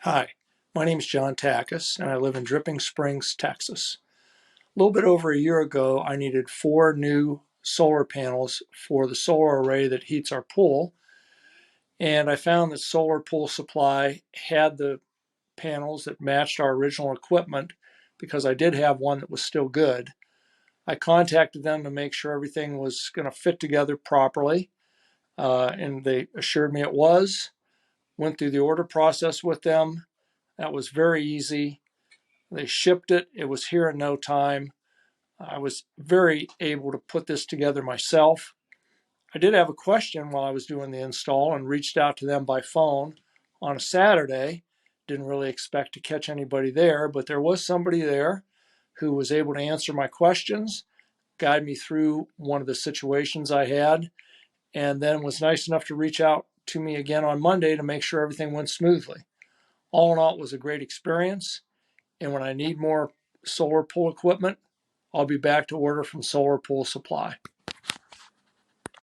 Hi, my name is John Takis, and I live in Dripping Springs, Texas. A little bit over a year ago, I needed 4 new solar panels for the solar array that heats our pool, and I found that Solar Pool Supply had the panels that matched our original equipment because I did have one that was still good. I contacted them to make sure everything was going to fit together properly, and they assured me it was. Went through the order process with them. That was very easy. They shipped it. It was here in no time. I was very able to put this together myself. I did have a question while I was doing the install and reached out to them by phone on a Saturday. Didn't really expect to catch anybody there, but there was somebody there who was able to answer my questions, guide me through one of the situations I had, and then was nice enough to reach out to me again on Monday to make sure everything went smoothly. All in all, it was a great experience. And when I need more solar pool equipment, I'll be back to order from Solar Pool Supply.